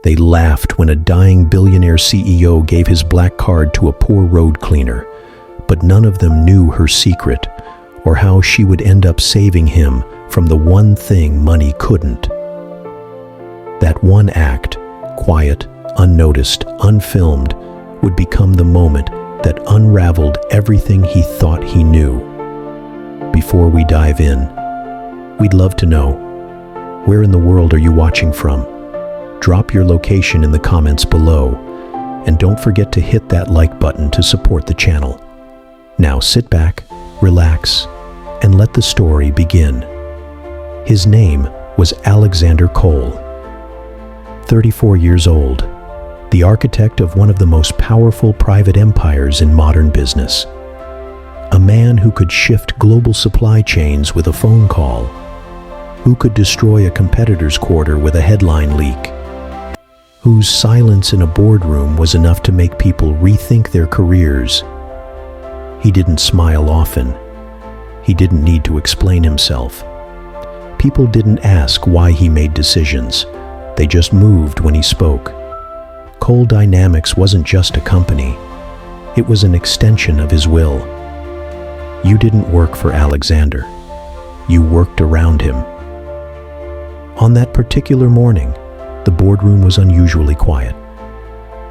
They laughed when a dying billionaire CEO gave his black card to a poor road cleaner, but none of them knew her secret or how she would end up saving him from the one thing money couldn't. That one act, quiet, unnoticed, unfilmed, would become the moment that unraveled everything he thought he knew. Before we dive in, we'd love to know, where in the world are you watching from? Drop your location in the comments below, and don't forget to hit that like button to support the channel. Now sit back, relax, and let the story begin. His name was Alexander Cole. 34 years old, the architect of one of the most powerful private empires in modern business. A man who could shift global supply chains with a phone call, who could destroy a competitor's quarter with a headline leak, whose silence in a boardroom was enough to make people rethink their careers. He didn't smile often. He didn't need to explain himself. People didn't ask why he made decisions. They just moved when he spoke. Cole Dynamics wasn't just a company. It was an extension of his will. You didn't work for Alexander. You worked around him. On that particular morning, the boardroom was unusually quiet.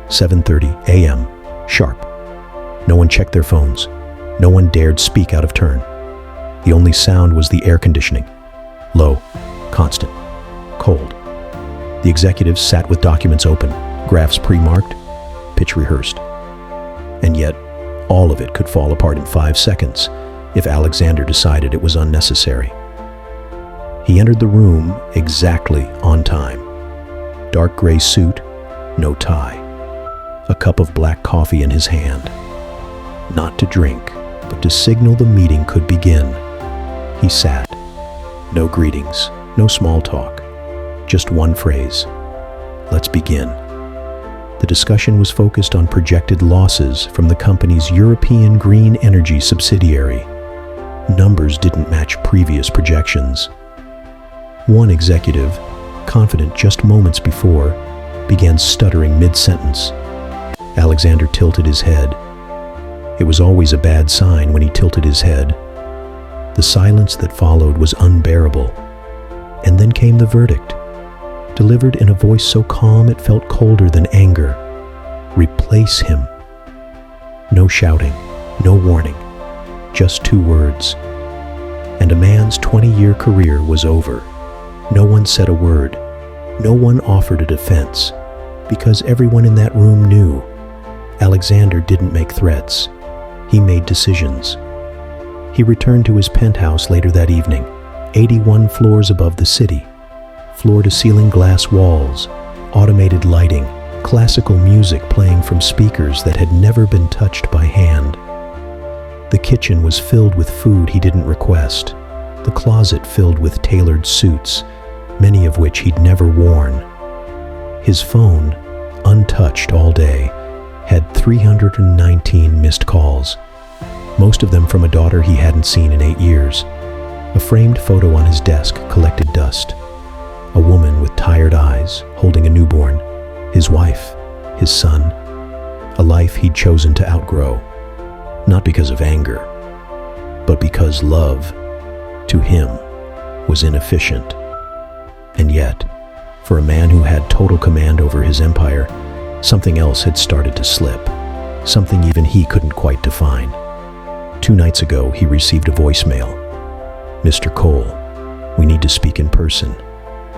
7:30 a.m. sharp. No one checked their phones. No one dared speak out of turn. The only sound was the air conditioning. Low, constant, cold. The executives sat with documents open, graphs pre-marked, pitch rehearsed. And yet, all of it could fall apart in 5 seconds if Alexander decided it was unnecessary. He entered the room exactly on time. Dark gray suit, no tie. A cup of black coffee in his hand. Not to drink, but to signal the meeting could begin. He sat. No greetings, no small talk. Just one phrase. Let's begin. The discussion was focused on projected losses from the company's European green energy subsidiary. Numbers didn't match previous projections. One executive, confident just moments before, began stuttering mid-sentence. Alexander tilted his head. It was always a bad sign when he tilted his head. The silence that followed was unbearable. And then came the verdict, delivered in a voice so calm it felt colder than anger. Replace him. No shouting, no warning, just 2 words. And a man's 20-year career was over. No one said a word. No one offered a defense, because everyone in that room knew Alexander didn't make threats. He made decisions. He returned to his penthouse later that evening, 81 floors above the city. Floor-to-ceiling glass walls, automated lighting, classical music playing from speakers that had never been touched by hand. The kitchen was filled with food he didn't request. The closet filled with tailored suits, many of which he'd never worn. His phone, untouched all day, had 319 missed calls, most of them from a daughter he hadn't seen in 8 years. A framed photo on his desk collected dust. A woman with tired eyes, holding a newborn, his wife, his son, a life he'd chosen to outgrow, not because of anger, but because love, to him, was inefficient. And yet, for a man who had total command over his empire, something else had started to slip, something even he couldn't quite define. 2 nights ago, he received a voicemail. "Mr. Cole, we need to speak in person.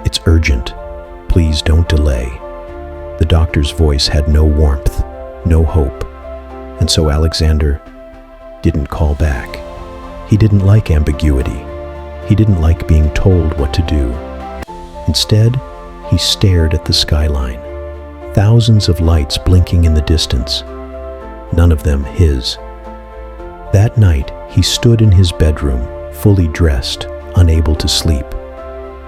It's urgent. Please don't delay." The doctor's voice had no warmth, no hope. And so Alexander didn't call back. He didn't like ambiguity. He didn't like being told what to do. Instead, he stared at the skyline. Thousands of lights blinking in the distance. None of them his. That night, he stood in his bedroom, fully dressed, unable to sleep.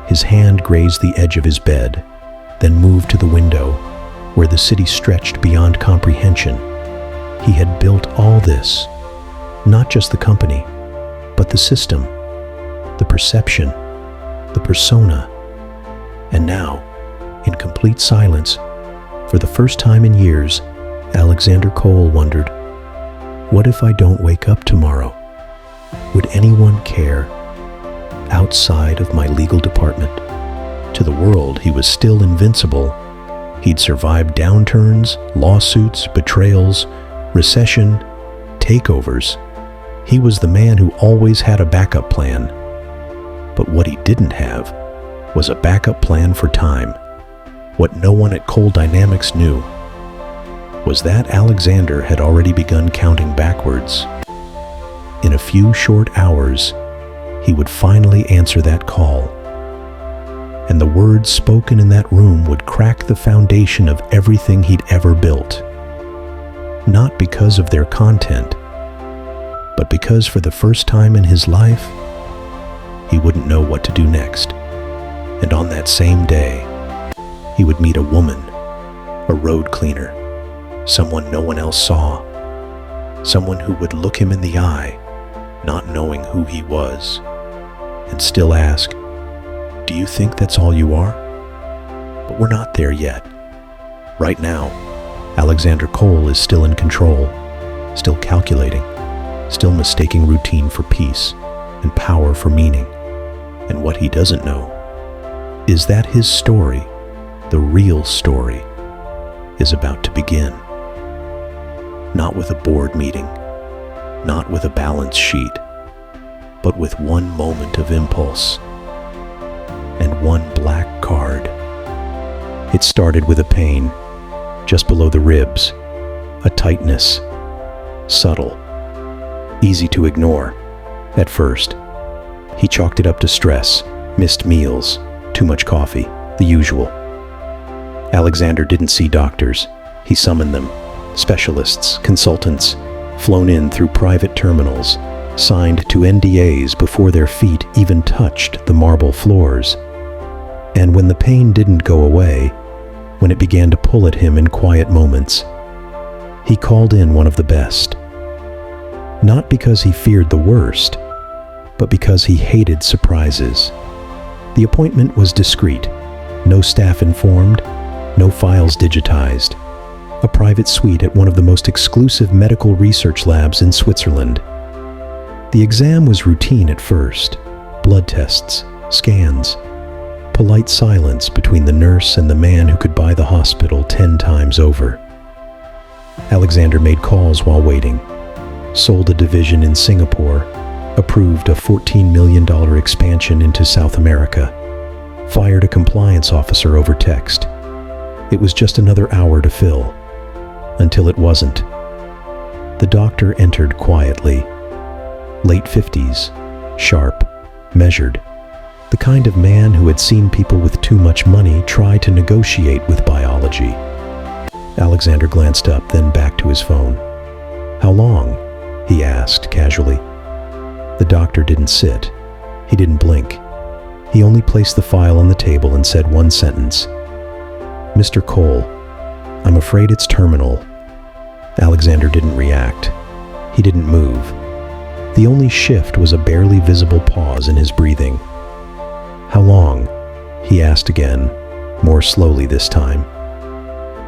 His hand grazed the edge of his bed, then moved to the window, where the city stretched beyond comprehension. He had built all this, not just the company, but the system, the perception, the persona. And now, in complete silence, For the first time in years, Alexander Cole wondered, what if I don't wake up tomorrow? Would anyone care? Outside of my legal department. To the world, he was still invincible. He'd survived downturns, lawsuits, betrayals, recession, takeovers. He was the man who always had a backup plan. But what he didn't have was a backup plan for time. What no one at Cole Dynamics knew was that Alexander had already begun counting backwards. In a few short hours, he would finally answer that call. And the words spoken in that room would crack the foundation of everything he'd ever built. Not because of their content, but because for the first time in his life, he wouldn't know what to do next. And on that same day, he would meet a woman, a road cleaner, someone no one else saw, someone who would look him in the eye, not knowing who he was, and still ask, "Do you think that's all you are?" But we're not there yet. Right now, Alexander Cole is still in control, still calculating, still mistaking routine for peace and power for meaning. And what he doesn't know is that his story, the real story, is about to begin. Not with a board meeting, not with a balance sheet, but with one moment of impulse and one black card. It started with a pain just below the ribs, a tightness, subtle, easy to ignore at first. He chalked it up to stress, missed meals, too much coffee, the usual. Alexander didn't see doctors. He summoned them, specialists, consultants, flown in through private terminals, signed to NDAs before their feet even touched the marble floors. And when the pain didn't go away, when it began to pull at him in quiet moments, he called in one of the best. Not because he feared the worst, but because he hated surprises. The appointment was discreet, no staff informed, no files digitized. A private suite at one of the most exclusive medical research labs in Switzerland. The exam was routine at first. Blood tests, scans, polite silence between the nurse and the man who could buy the hospital 10 times over. Alexander made calls while waiting, sold a division in Singapore, approved a $14 million expansion into South America, fired a compliance officer over text. It was just another hour to fill, until it wasn't. The doctor entered quietly, late 50s, sharp, measured, the kind of man who had seen people with too much money try to negotiate with biology. Alexander glanced up, then back to his phone. "How long?" he asked casually. The doctor didn't sit. He didn't blink. He only placed the file on the table and said one sentence. "Mr. Cole, I'm afraid it's terminal." Alexander didn't react. He didn't move. The only shift was a barely visible pause in his breathing. "How long?" he asked again, more slowly this time.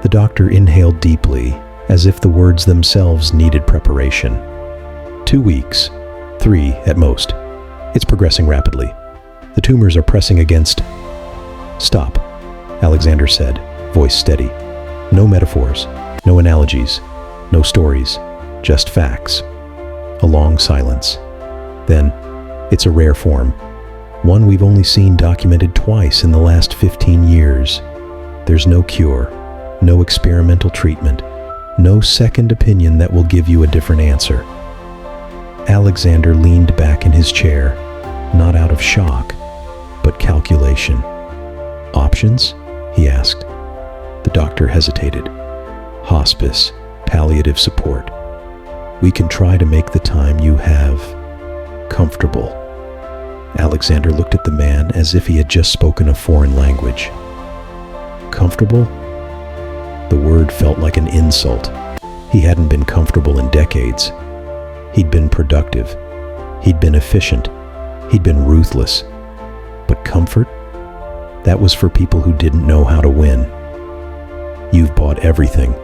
The doctor inhaled deeply, as if the words themselves needed preparation. 2 weeks, 3 at most. It's progressing rapidly. The tumors are pressing against... "Stop," Alexander said, voice steady. "No metaphors, no analogies, no stories, just facts." A long silence. Then, "It's a rare form, one we've only seen documented twice in the last 15 years. There's no cure, no experimental treatment, no second opinion that will give you a different answer." Alexander leaned back in his chair, not out of shock, but calculation. "Options?" he asked. The doctor hesitated. "Hospice, palliative support. We can try to make the time you have comfortable." Alexander looked at the man as if he had just spoken a foreign language. Comfortable? The word felt like an insult. He hadn't been comfortable in decades. He'd been productive. He'd been efficient. He'd been ruthless. But comfort? That was for people who didn't know how to win. "You've bought everything,"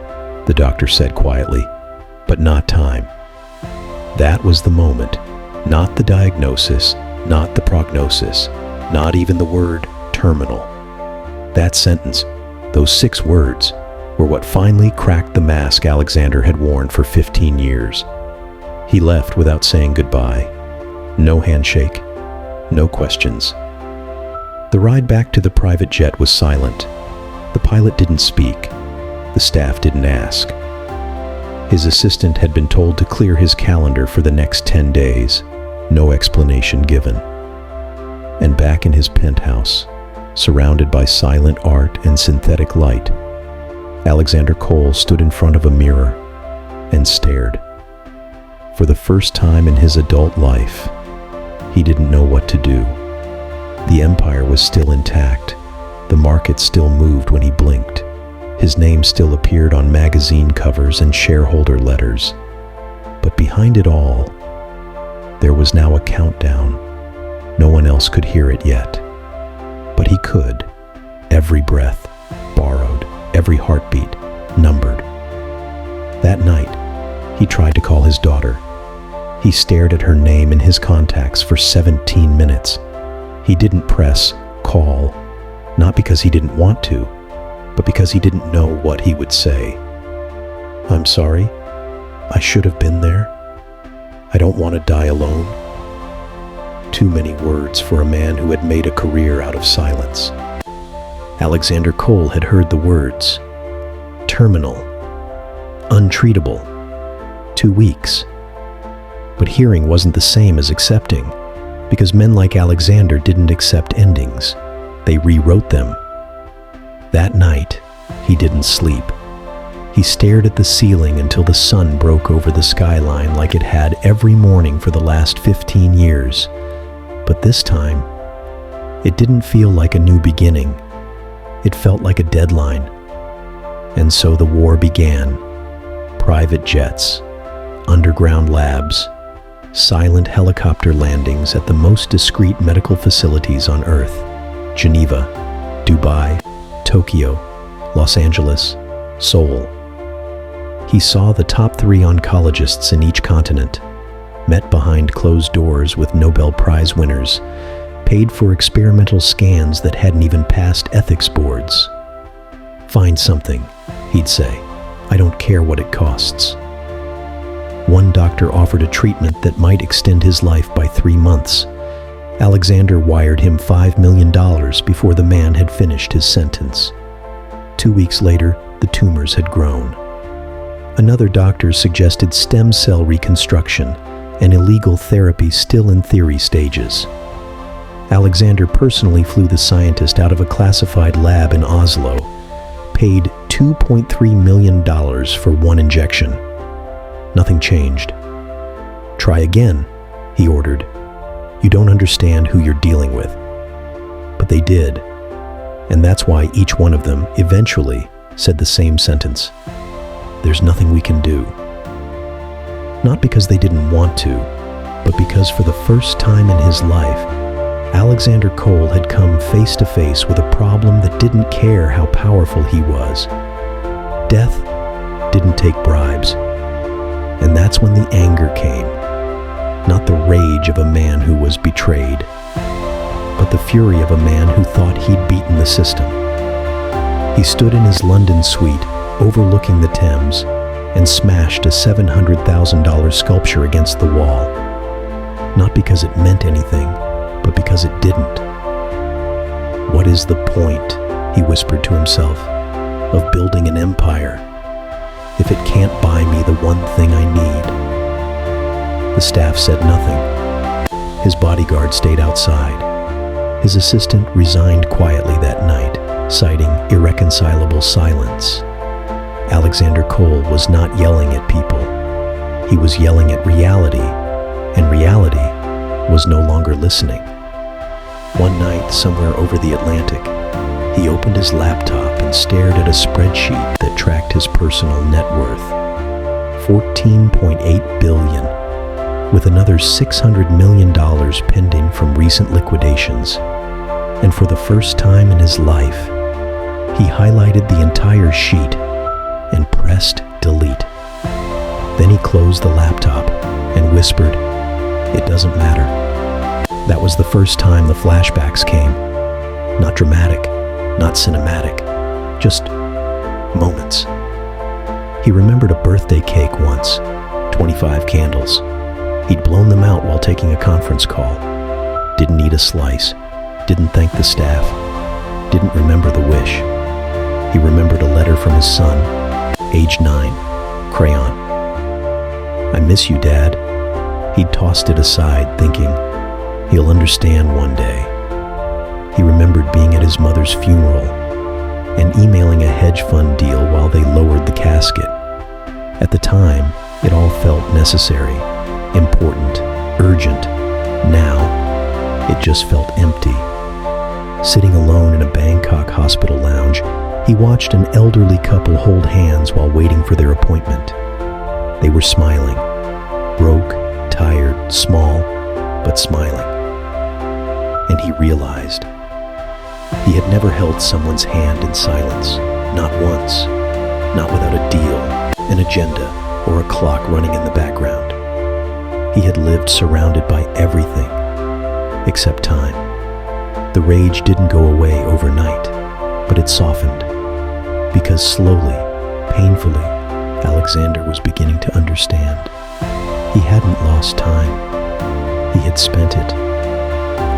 the doctor said quietly, "but not time." That was the moment. Not the diagnosis, not the prognosis, not even the word terminal. That sentence, those 6 words, were what finally cracked the mask Alexander had worn for 15 years. He left without saying goodbye. No handshake, no questions. The ride back to the private jet was silent. The pilot didn't speak. The staff didn't ask. His assistant had been told to clear his calendar for the next 10 days. No explanation given. And back in his penthouse, surrounded by silent art and synthetic light, Alexander Cole stood in front of a mirror and stared. For the first time in his adult life, he didn't know what to do. The empire was still intact. The market still moved when he blinked. His name still appeared on magazine covers and shareholder letters. But behind it all, there was now a countdown. No one else could hear it yet. But he could. Every breath, borrowed, every heartbeat, numbered. That night, he tried to call his daughter. He stared at her name in his contacts for 17 minutes. He didn't press call, not because he didn't want to, but because he didn't know what he would say. "I'm sorry. I should have been there. I don't want to die alone." Too many words for a man who had made a career out of silence. Alexander Cole had heard the words. Terminal. Untreatable. 2 weeks. But hearing wasn't the same as accepting, because men like Alexander didn't accept endings. They rewrote them. That night, he didn't sleep. He stared at the ceiling until the sun broke over the skyline like it had every morning for the last 15 years. But this time, it didn't feel like a new beginning. It felt like a deadline. And so the war began. Private jets, underground labs, silent helicopter landings at the most discreet medical facilities on Earth. Geneva, Dubai, Tokyo, Los Angeles, Seoul. He saw the top 3 oncologists in each continent, met behind closed doors with Nobel Prize winners, paid for experimental scans that hadn't even passed ethics boards. "Find something," he'd say. "I don't care what it costs." One doctor offered a treatment that might extend his life by 3 months. Alexander wired him $5 million before the man had finished his sentence. 2 weeks later, the tumors had grown. Another doctor suggested stem cell reconstruction, an illegal therapy still in theory stages. Alexander personally flew the scientist out of a classified lab in Oslo, paid $2.3 million for one injection. Nothing changed. "Try again," he ordered. "You don't understand who you're dealing with." But they did, and that's why each one of them eventually said the same sentence. "There's nothing we can do." Not because they didn't want to, but because for the first time in his life, Alexander Cole had come face to face with a problem that didn't care how powerful he was. Death didn't take bribes. And that's when the anger came. Not the rage of a man who was betrayed, but the fury of a man who thought he'd beaten the system. He stood in his London suite, overlooking the Thames, and smashed a $700,000 sculpture against the wall. Not because it meant anything, but because it didn't. "What is the point," he whispered to himself, "of building an empire if it can't buy me the one thing I need?" The staff said nothing. His bodyguard stayed outside. His assistant resigned quietly that night, citing irreconcilable silence. Alexander Cole was not yelling at people. He was yelling at reality, and reality was no longer listening. One night, somewhere over the Atlantic, he opened his laptop and stared at a spreadsheet that tracked his personal net worth. $14.8 billion, with another $600 million pending from recent liquidations. And for the first time in his life, he highlighted the entire sheet and pressed delete. Then he closed the laptop and whispered, "It doesn't matter." That was the first time the flashbacks came. Not dramatic, not cinematic, just moments. He remembered a birthday cake once, 25 candles. He'd blown them out while taking a conference call. Didn't eat a slice, didn't thank the staff, didn't remember the wish. He remembered a letter from his son, age 9, crayon. "I miss you, Dad." He'd tossed it aside, thinking, he'll understand one day. He remembered being at his mother's funeral and emailing a hedge fund deal while they lowered the casket. At the time, it all felt necessary, important, urgent. Now, it just felt empty. Sitting alone in a Bangkok hospital lounge, he watched an elderly couple hold hands while waiting for their appointment. They were smiling, broke, tired, small, but smiling. And he realized he had never held someone's hand in silence, not once, not without a deal, an agenda, or a clock running in the background. He had lived surrounded by everything except time. The rage didn't go away overnight, but it softened, because slowly, painfully, Alexander was beginning to understand. He hadn't lost time. He had spent it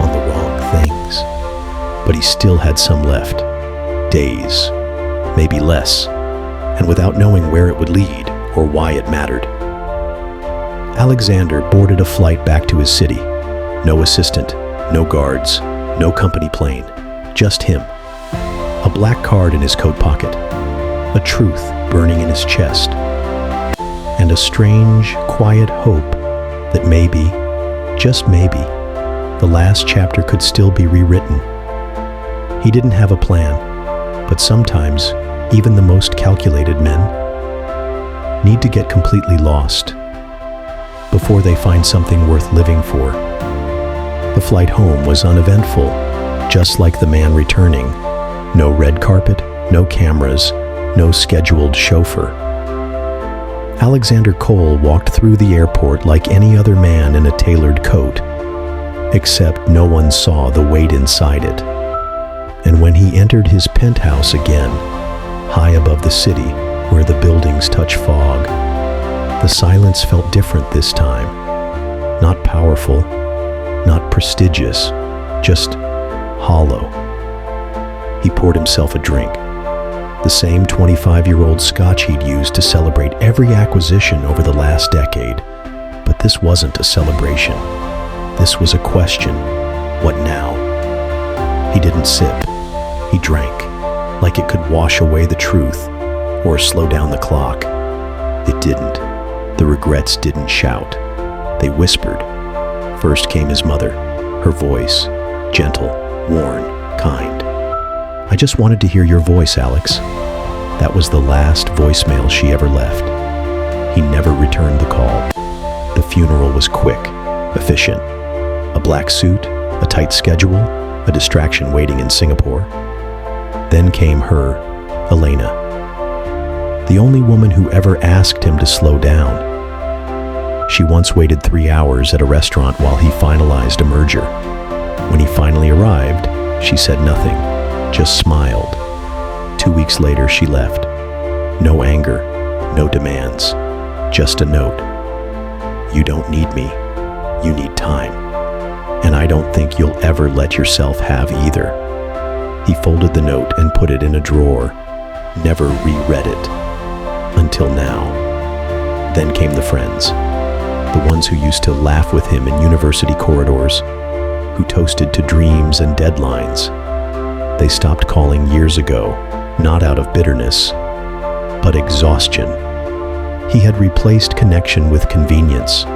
on the wrong things. But he still had some left. Days, maybe less, and without knowing where it would lead or why it mattered. Alexander boarded a flight back to his city. No assistant, no guards, no company plane, just him. A black card in his coat pocket, a truth burning in his chest, and a strange, quiet hope that maybe, just maybe, the last chapter could still be rewritten. He didn't have a plan, but sometimes even the most calculated men need to get completely lost before they find something worth living for. The flight home was uneventful, just like the man returning. No red carpet, no cameras, no scheduled chauffeur. Alexander Cole walked through the airport like any other man in a tailored coat, except no one saw the weight inside it. And when he entered his penthouse again, high above the city where the buildings touch fog, the silence felt different this time. Not powerful, not prestigious, just hollow. He poured himself a drink, the same 25-year-old scotch he'd used to celebrate every acquisition over the last decade. But this wasn't a celebration. This was a question. What now? He didn't sip. He drank, like it could wash away the truth or slow down the clock. It didn't. The regrets didn't shout. They whispered. First came his mother, her voice, gentle, worn, kind. "I just wanted to hear your voice, Alex." That was the last voicemail she ever left. He never returned the call. The funeral was quick, efficient. A black suit, a tight schedule, a distraction waiting in Singapore. Then came her, Elena. The only woman who ever asked him to slow down. She once waited 3 hours at a restaurant while he finalized a merger. When he finally arrived, she said nothing, just smiled. 2 weeks later, she left. No anger, no demands, just a note. "You don't need me, you need time. And I don't think you'll ever let yourself have either." He folded the note and put it in a drawer, never reread it. Until now. Then came the friends, the ones who used to laugh with him in university corridors, who toasted to dreams and deadlines. They stopped calling years ago, not out of bitterness, but exhaustion. He had replaced connection with convenience,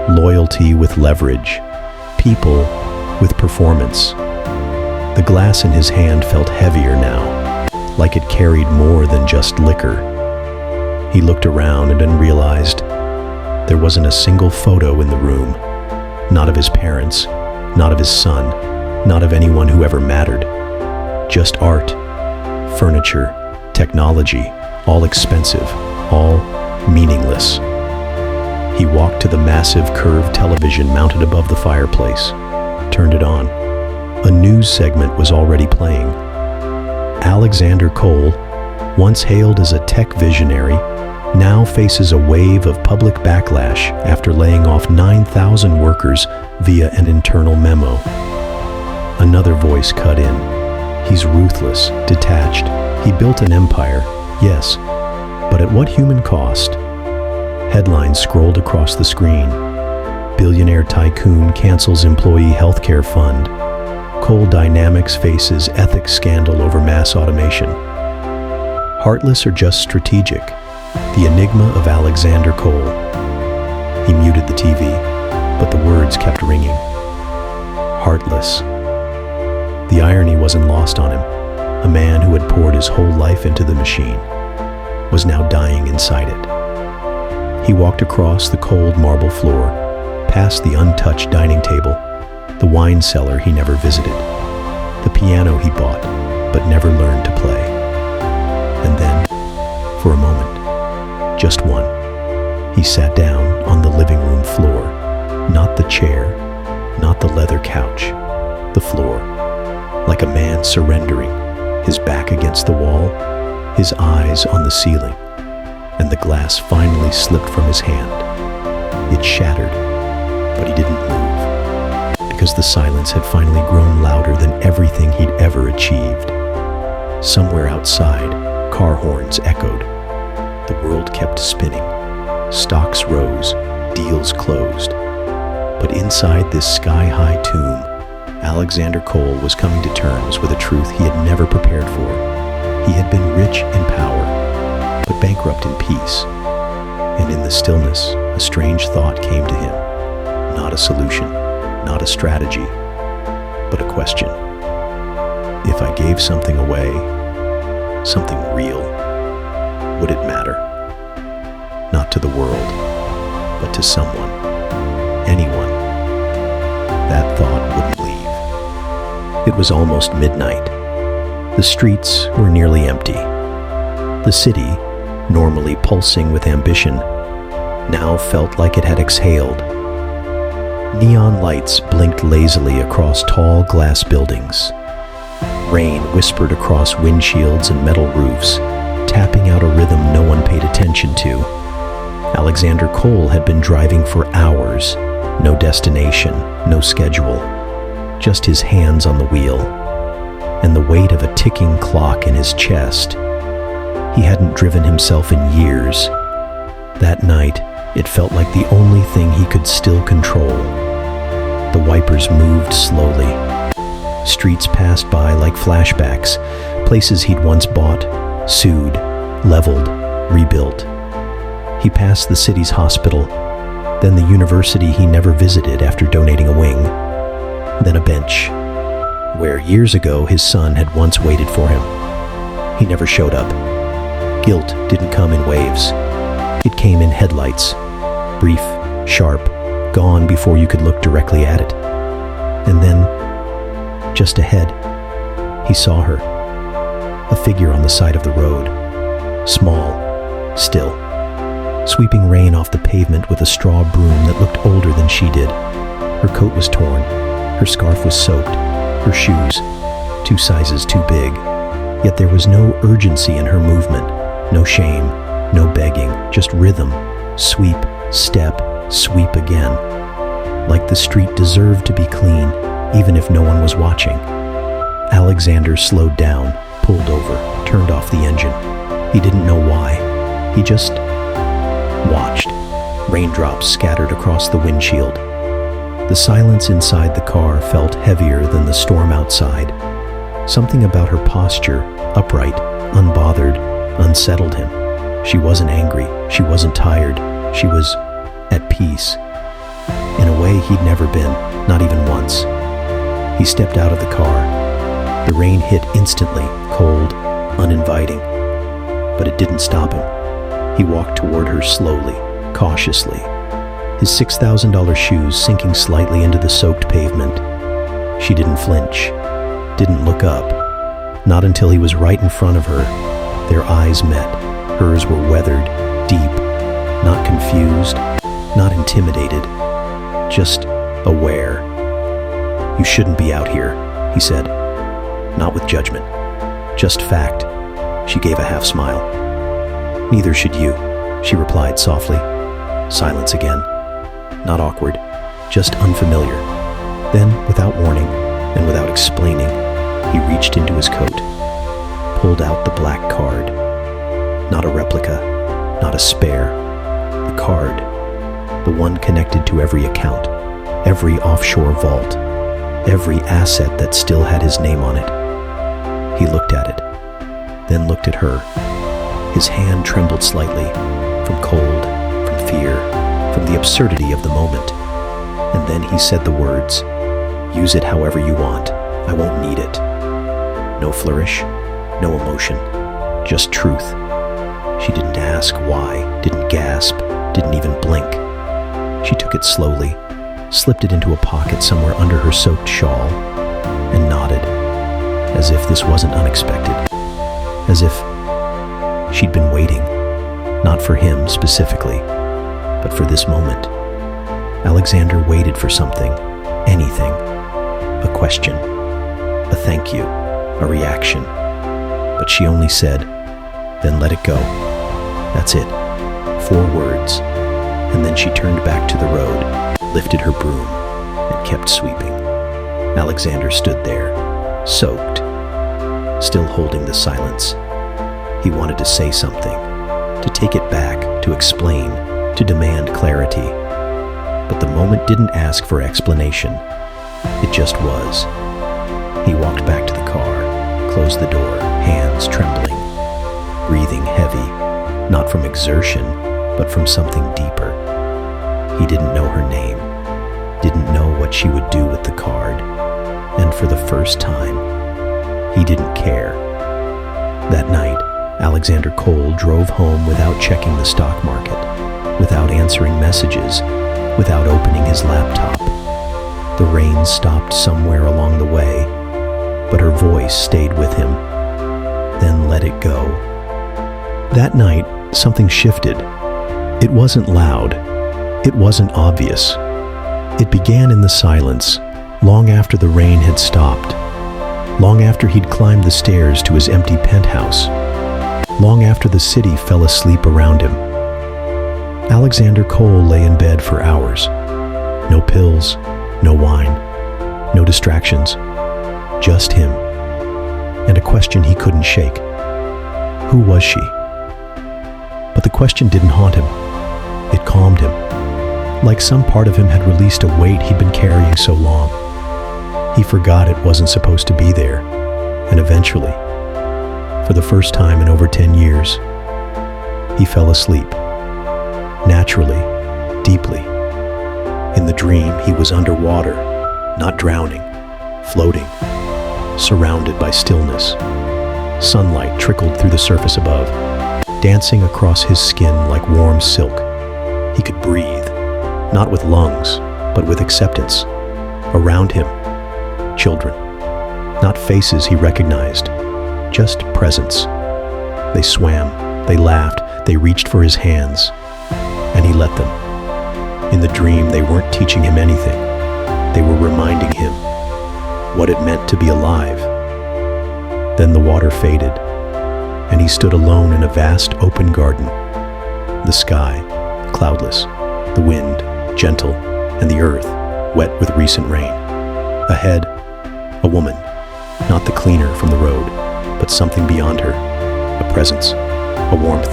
loyalty with leverage, people with performance. The glass in his hand felt heavier now, like it carried more than just liquor. He looked around and then realized there wasn't a single photo in the room, not of his parents, not of his son, not of anyone who ever mattered. Just art, furniture, technology, all expensive, all meaningless. He walked to the massive curved television mounted above the fireplace, turned it on. A news segment was already playing. Alexander Cole, once hailed as a tech visionary, now faces a wave of public backlash after laying off 9,000 workers via an internal memo. Another voice cut in. He's ruthless, detached. He built an empire, yes, but at what human cost? Headlines scrolled across the screen. Billionaire tycoon cancels employee healthcare fund. Cole Dynamics faces ethics scandal over mass automation. Heartless or just strategic? The enigma of Alexander Cole. He muted the TV, but the words kept ringing. Heartless. The irony wasn't lost on him. A man who had poured his whole life into the machine was now dying inside it. He walked across the cold marble floor, past the untouched dining table, the wine cellar he never visited, the piano he bought but never learned to play. And then, for a moment, just one, he sat down on the living room floor, not the chair, not the leather couch, the floor, like a man surrendering, his back against the wall, his eyes on the ceiling, and the glass finally slipped from his hand. It shattered, but he didn't move, because the silence had finally grown louder than everything he'd ever achieved. Somewhere outside, car horns echoed. The world kept spinning. Stocks rose, deals closed. But inside this sky-high tomb, Alexander Cole was coming to terms with a truth he had never prepared for. He had been rich in power, but bankrupt in peace. And in the stillness, a strange thought came to him. Not a solution, not a strategy, but a question. If I gave something away, something real, would it matter? Not to the world, but to someone, anyone. That thought wouldn't leave. It was almost midnight. The streets were nearly empty. The city, normally pulsing with ambition, now felt like it had exhaled. Neon lights blinked lazily across tall glass buildings. Rain whispered across windshields and metal roofs, tapping out a rhythm no one paid attention to. Alexander Cole had been driving for hours. No destination, no schedule, just his hands on the wheel, and the weight of a ticking clock in his chest. He hadn't driven himself in years. That night, it felt like the only thing he could still control. The wipers moved slowly. Streets passed by like flashbacks, places he'd once bought, sued, leveled, rebuilt. He passed the city's hospital, then the university he never visited after donating a wing, then a bench, where years ago his son had once waited for him. He never showed up. Guilt didn't come in waves. It came in headlights, brief, sharp, gone before you could look directly at it. And then, just ahead, he saw her, a figure on the side of the road, small, still, sweeping rain off the pavement with a straw broom that looked older than she did. Her coat was torn, her scarf was soaked, her shoes 2 sizes too big. Yet there was no urgency in her movement, no shame, no begging, just rhythm, sweep, step, sweep again. Like the street deserved to be clean, even if no one was watching. Alexander slowed down, pulled over, turned off the engine. He didn't know why. He just watched. Raindrops scattered across the windshield. The silence inside the car felt heavier than the storm outside. Something about her posture, upright, unbothered, unsettled him. She wasn't angry. She wasn't tired. She was at peace. In a way he'd never been, not even once. He stepped out of the car. The rain hit instantly, cold, uninviting. But it didn't stop him. He walked toward her slowly, cautiously, his $6,000 shoes sinking slightly into the soaked pavement. She didn't flinch, didn't look up. Not until he was right in front of her. Their eyes met, Hers were weathered, deep, not confused, not intimidated, just aware. "You shouldn't be out here," he said, not with judgment, just fact. She gave a half smile. "Neither should you," she replied softly. Silence again. Not awkward, just unfamiliar. Then, without warning and without explaining, he reached into his coat, pulled out the black card. Not a replica, not a spare. The card, the one connected to every account, every offshore vault, every asset that still had his name on it. He looked at it, then looked at her. His hand trembled slightly, from cold, from fear, from the absurdity of the moment. And then he said the words, "Use it however you want. I won't need it." No flourish, no emotion, just truth. She didn't ask why, didn't gasp, didn't even blink. She took it slowly, slipped it into a pocket somewhere under her soaked shawl, and nodded, as if this wasn't unexpected, as if she'd been waiting, not for him specifically, but for this moment. Alexander waited for something, anything, a question, a thank you, a reaction. But she only said, "Then let it go." That's it. 4 words. And then she turned back to the road, lifted her broom, and kept sweeping. Alexander stood there, soaked, still holding the silence. He wanted to say something, to take it back, to explain, to demand clarity. But the moment didn't ask for explanation. It just was. He walked back to the car, closed the door, hands trembling, breathing heavy, not from exertion, but from something deeper. He didn't know her name, didn't know what she would do with the card, and for the first time, he didn't care. That night, Alexander Cole drove home without checking the stock market, without answering messages, without opening his laptop. The rain stopped somewhere along the way, but her voice stayed with him. Then let it go. That night, something shifted. It wasn't loud. It wasn't obvious. It began in the silence, long after the rain had stopped, long after he'd climbed the stairs to his empty penthouse, long after the city fell asleep around him. Alexander Cole lay in bed for hours. No pills, no wine, no distractions, just him, and a question he couldn't shake. Who was she? But the question didn't haunt him. It calmed him, like some part of him had released a weight he'd been carrying so long. He forgot it wasn't supposed to be there, and eventually, for the first time in over 10 years, he fell asleep. Naturally, deeply. In the dream, he was underwater, not drowning, floating, surrounded by stillness. Sunlight trickled through the surface above, dancing across his skin like warm silk. He could breathe, not with lungs, but with acceptance. Around him, children. Not faces he recognized, just presence. They swam, they laughed, they reached for his hands, and he let them. In the dream, they weren't teaching him anything. They were reminding him what it meant to be alive. Then the water faded, and he stood alone in a vast open garden. The sky, cloudless, the wind, gentle, and the earth, wet with recent rain. Ahead, a woman, not the cleaner from the road, but something beyond her, a presence, a warmth,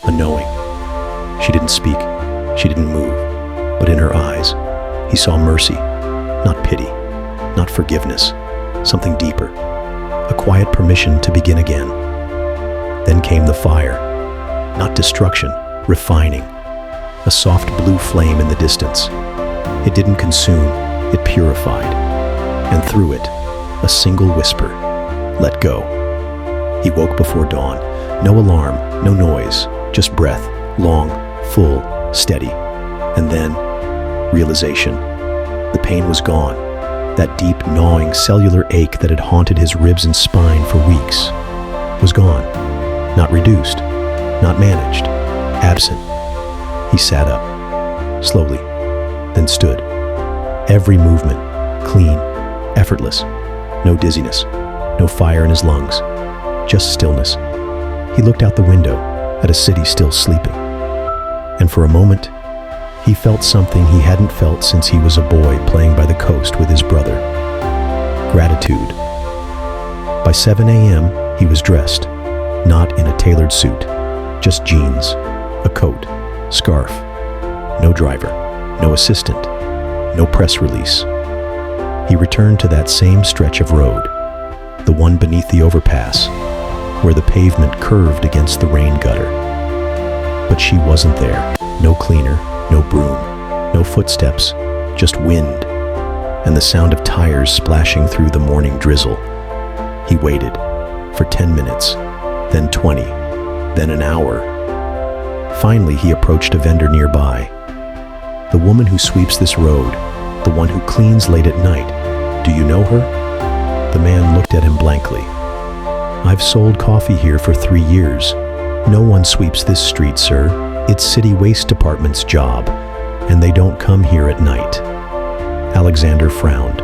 a knowing. She didn't speak, she didn't move, but in her eyes, he saw mercy, not pity, not forgiveness, something deeper, a quiet permission to begin again. Then came the fire, not destruction, refining, a soft blue flame in the distance. It didn't consume, it purified, and through it, a single whisper, let go. He woke before dawn, no alarm, no noise, just breath, long, full, steady. And then, realization. The pain was gone. That deep, gnawing, cellular ache that had haunted his ribs and spine for weeks was gone. Not reduced, not managed, absent. He sat up, slowly, then stood. Every movement, clean, effortless. No dizziness, no fire in his lungs, just stillness. He looked out the window at a city still sleeping. And for a moment, he felt something he hadn't felt since he was a boy playing by the coast with his brother. Gratitude. By 7 a.m., he was dressed, not in a tailored suit, just jeans, a coat, scarf. No driver, no assistant, no press release. He returned to that same stretch of road, the one beneath the overpass, where the pavement curved against the rain gutter. But she wasn't there. No cleaner, no broom, no footsteps, just wind, and the sound of tires splashing through the morning drizzle. He waited for 10 minutes, then 20, then an hour. Finally, he approached a vendor nearby. The woman who sweeps this road, the one who cleans late at night. Do you know her? The man looked at him blankly. I've sold coffee here for 3 years. No one sweeps this street, sir. It's City Waste Department's job, and they don't come here at night. Alexander frowned.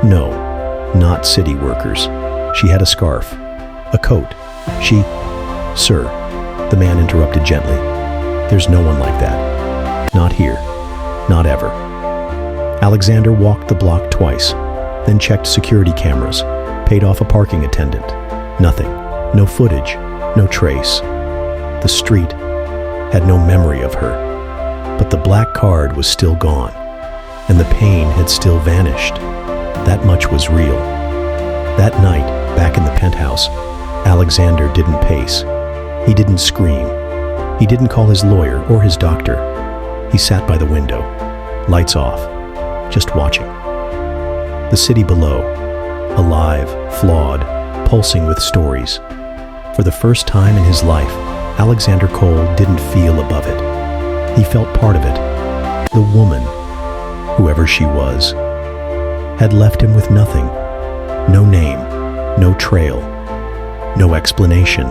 No, not city workers. She had a scarf, a coat. Sir, the man interrupted gently. There's no one like that. Not here. Not ever. Alexander walked the block twice, then checked security cameras, paid off a parking attendant. Nothing. No footage. No trace. The street had no memory of her, but the black card was still gone, and the pain had still vanished. That much was real. That night, back in the penthouse, Alexander didn't pace. He didn't scream. He didn't call his lawyer or his doctor. He sat by the window, lights off, just watching. The city below, alive, flawed, pulsing with stories. For the first time in his life, Alexander Cole didn't feel above it. He felt part of it. The woman, whoever she was, had left him with nothing. No name, no trail, no explanation.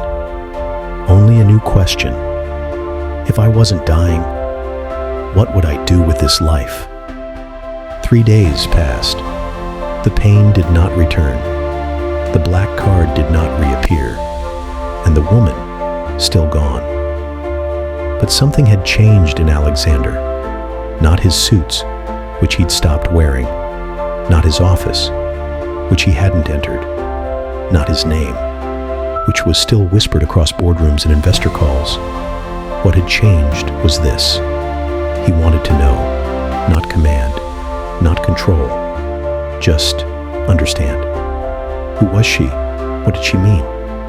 Only a new question. If I wasn't dying, what would I do with this life? 3 days passed. The pain did not return. The black card did not reappear. And the woman, still gone. But something had changed in Alexander. Not his suits, which he'd stopped wearing. Not his office, which he hadn't entered. Not his name, which was still whispered across boardrooms and investor calls. What had changed was this. He wanted to know, not command, not control, just understand. Who was she? What did she mean?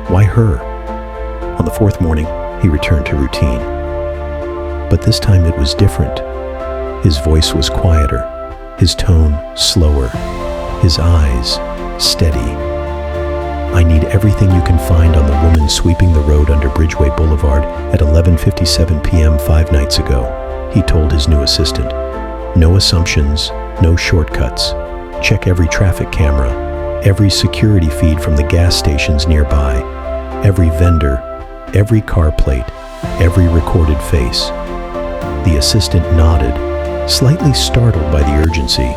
Why her? On the fourth morning, he returned to routine. But this time it was different. His voice was quieter, his tone slower, his eyes steady. I need everything you can find on the woman sweeping the road under Bridgeway Boulevard at 11:57 p.m. 5 nights ago, he told his new assistant. No assumptions, no shortcuts. Check every traffic camera, every security feed from the gas stations nearby, every vendor, every car plate, every recorded face. The assistant nodded, slightly startled by the urgency,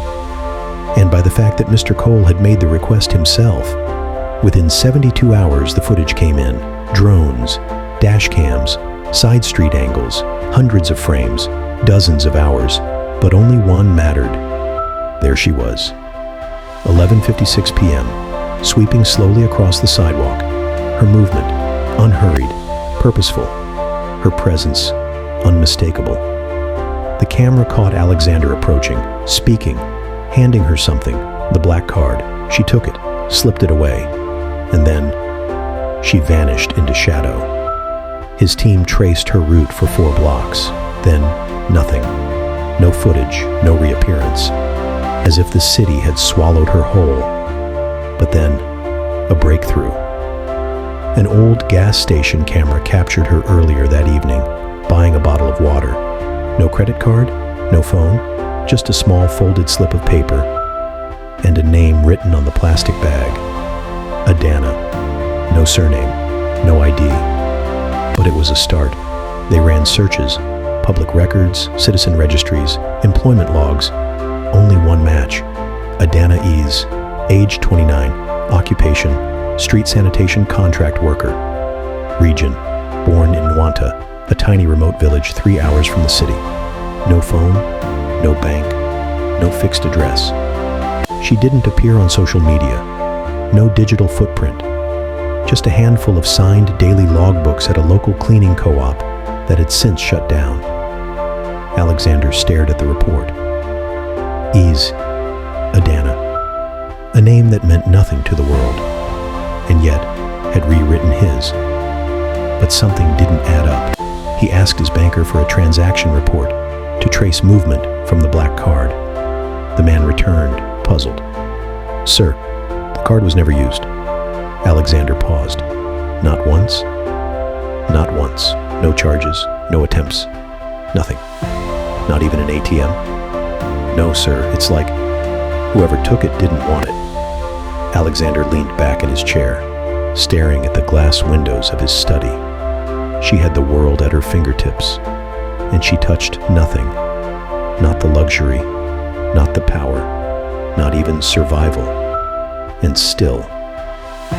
and by the fact that Mr. Cole had made the request himself. Within 72 hours, the footage came in. Drones, dash cams, side street angles, hundreds of frames, dozens of hours, but only one mattered. There she was. 11:56 p.m., sweeping slowly across the sidewalk, her movement unhurried, purposeful, her presence unmistakable. The camera caught Alexander approaching, speaking, handing her something, the black card. She took it, slipped it away, and then she vanished into shadow. His team traced her route for 4 blocks, then nothing. No footage, no reappearance, as if the city had swallowed her whole. But then, a breakthrough. An old gas station camera captured her earlier that evening, buying a bottle of water. No credit card, no phone, just a small folded slip of paper, and a name written on the plastic bag. Adanna. No surname, no ID, but it was a start. They ran searches, public records, citizen registries, employment logs. Only one match. Adanna Ease, age 29, occupation, street sanitation contract worker. Region, born in Nwanta, a tiny remote village 3 hours from the city. No phone, no bank, no fixed address. She didn't appear on social media. No digital footprint. Just a handful of signed daily logbooks at a local cleaning co-op that had since shut down. Alexander stared at the report. Ease, Adanna. A name that meant nothing to the world, and yet had rewritten his. But something didn't add up. He asked his banker for a transaction report to trace movement from the black card. The man returned, puzzled. Sir, the card was never used. Alexander paused. Not once? Not once. No charges, no attempts, nothing. Not even an ATM? No, sir, it's like whoever took it didn't want it. Alexander leaned back in his chair, staring at the glass windows of his study. She had the world at her fingertips, and she touched nothing. Not the luxury, not the power, not even survival. And still,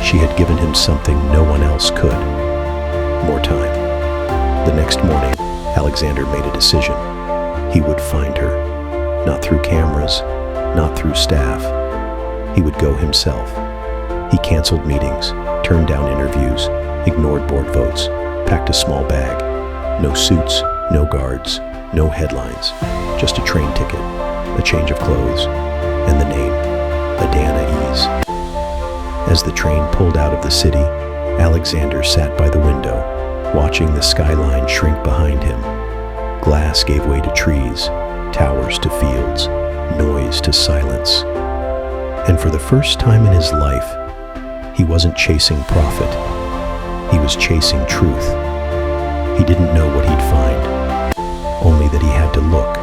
she had given him something no one else could. More time. The next morning, Alexander made a decision. He would find her. Not through cameras, not through staff. He would go himself. He canceled meetings, turned down interviews, ignored board votes, packed a small bag. No suits, no guards, no headlines. Just a train ticket, a change of clothes, and the name, Adanna Ease. As the train pulled out of the city, Alexander sat by the window, watching the skyline shrink behind him. Glass gave way to trees, towers to fields, noise to silence. And for the first time in his life, he wasn't chasing profit. He was chasing truth. He didn't know what he'd find, only that he had to look.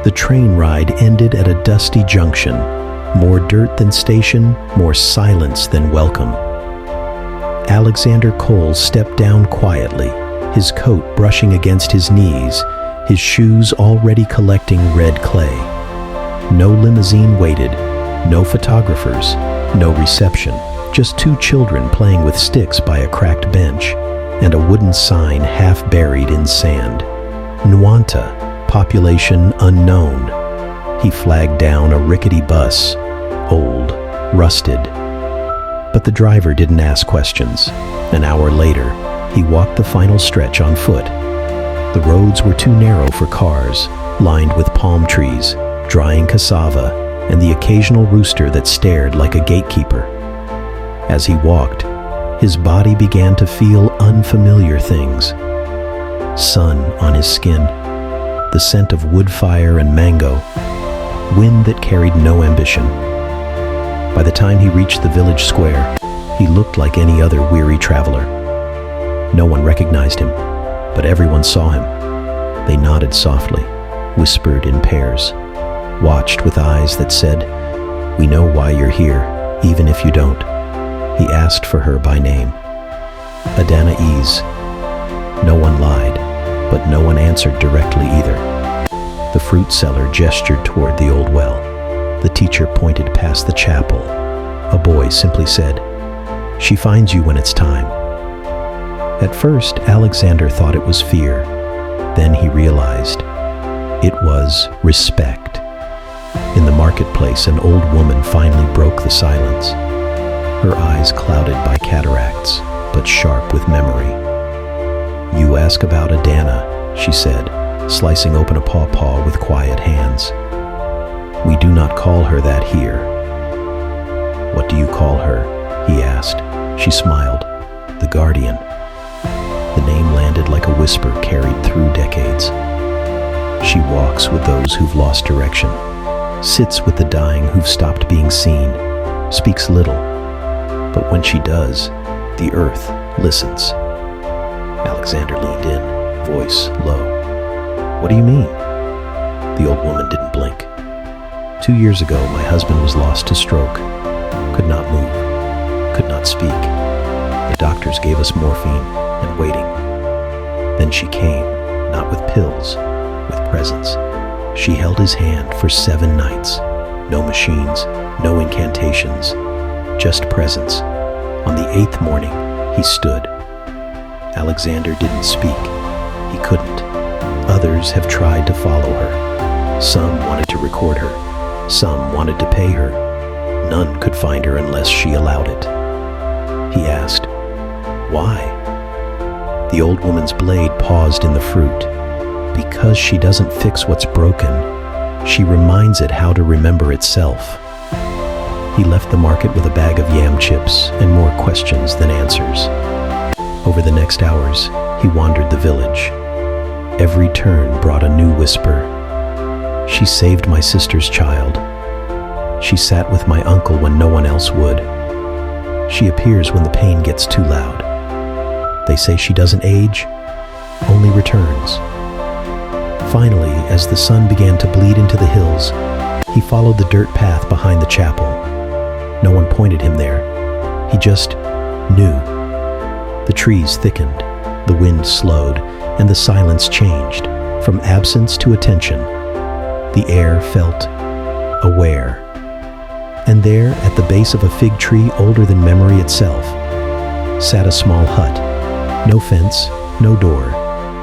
The train ride ended at a dusty junction. More dirt than station, more silence than welcome. Alexander Cole stepped down quietly, his coat brushing against his knees, his shoes already collecting red clay. No limousine waited, no photographers, no reception, just two children playing with sticks by a cracked bench, and a wooden sign half buried in sand. Nwanta, population unknown. He flagged down a rickety bus, old, rusted. But the driver didn't ask questions. An hour later, he walked the final stretch on foot. The roads were too narrow for cars, lined with palm trees, drying cassava, and the occasional rooster that stared like a gatekeeper. As he walked, his body began to feel unfamiliar things. Sun on his skin, the scent of wood fire and mango, wind that carried no ambition. By the time he reached the village square, he looked like any other weary traveler. No one recognized him, but everyone saw him. They nodded softly, whispered in pairs, watched with eyes that said, "We know why you're here, even if you don't." He asked for her by name. Adanna Ease. No one lied, but no one answered directly either. The fruit seller gestured toward the old well. The teacher pointed past the chapel. A boy simply said, "She finds you when it's time." At first, Alexander thought it was fear. Then he realized it was respect. In the marketplace, an old woman finally broke the silence. Her eyes clouded by cataracts, but sharp with memory. "You ask about Adanna," she said, slicing open a pawpaw with quiet hands. "We do not call her that here." "What do you call her?" he asked. She smiled. "The Guardian." The name landed like a whisper carried through decades. She walks with those who've lost direction, sits with the dying who've stopped being seen, speaks little, but when she does, the earth listens. Alexander leaned in, voice low. "What do you mean?" The old woman didn't blink. 2 years ago, my husband was lost to stroke. Could not move, could not speak. The doctors gave us morphine and waiting. Then she came, not with pills, with presence. She held his hand for 7 nights. No machines, no incantations, just presence. On the 8th morning, he stood. Alexander didn't speak. He couldn't. Others have tried to follow her. Some wanted to record her. Some wanted to pay her. None could find her unless she allowed it. He asked, "Why?" The old woman's blade paused in the fruit. Because she doesn't fix what's broken, she reminds it how to remember itself. He left the market with a bag of yam chips and more questions than answers. Over the next hours, he wandered the village. Every turn brought a new whisper. She saved my sister's child. She sat with my uncle when no one else would. She appears when the pain gets too loud. They say she doesn't age, only returns. Finally, as the sun began to bleed into the hills, he followed the dirt path behind the chapel. No one pointed him there. He just knew. The trees thickened, the wind slowed, and the silence changed, from absence to attention. The air felt aware. And there, at the base of a fig tree older than memory itself, sat a small hut. No fence, no door,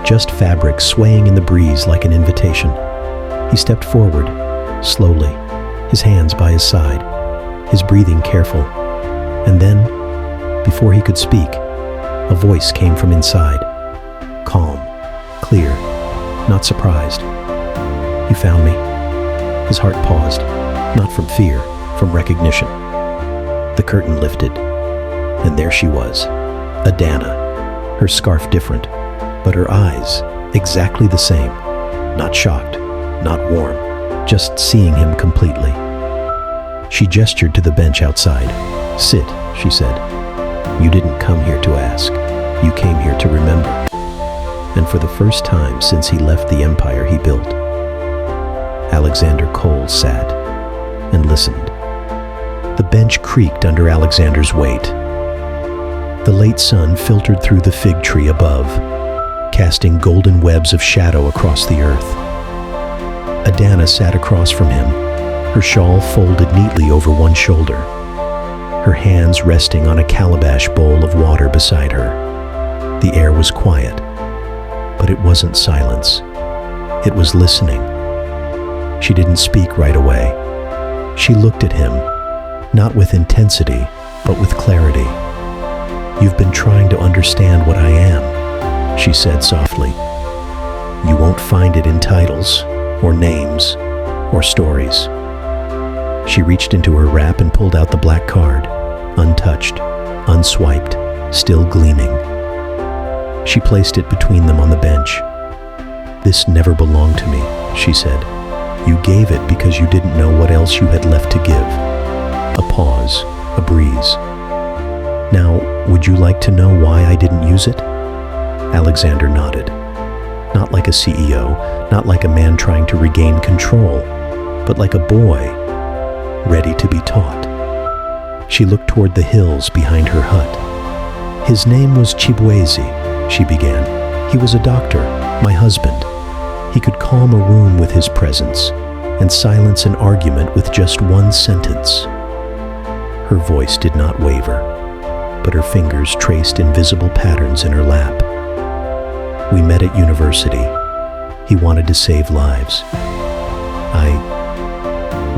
just fabric swaying in the breeze like an invitation. He stepped forward, slowly, his hands by his side, his breathing careful. And then, before he could speak, a voice came from inside. Calm, clear, not surprised. "You found me." His heart paused, not from fear, from recognition. The curtain lifted, and there she was, Adanna, her scarf different, but her eyes exactly the same, not shocked, not warm, just seeing him completely. She gestured to the bench outside. "Sit," she said. "You didn't come here to ask. You came here to remember." And for the first time since he left the empire he built, Alexander Cole sat and listened. The bench creaked under Alexander's weight. The late sun filtered through the fig tree above, casting golden webs of shadow across the earth. Adanna sat across from him, her shawl folded neatly over one shoulder, her hands resting on a calabash bowl of water beside her. The air was quiet, but it wasn't silence. It was listening. She didn't speak right away. She looked at him, not with intensity, but with clarity. "You've been trying to understand what I am," she said softly. "You won't find it in titles, or names, or stories." She reached into her wrap and pulled out the black card, untouched, unswiped, still gleaming. She placed it between them on the bench. "This never belonged to me," she said. "You gave it because you didn't know what else you had left to give." A pause, a breeze. "Now, would you like to know why I didn't use it?" Alexander nodded. Not like a CEO, not like a man trying to regain control, but like a boy, ready to be taught. She looked toward the hills behind her hut. "His name was Chibwezi," she began. "He was a doctor, my husband. He could calm a room with his presence and silence an argument with just one sentence." Her voice did not waver, but her fingers traced invisible patterns in her lap. "We met at university. He wanted to save lives. I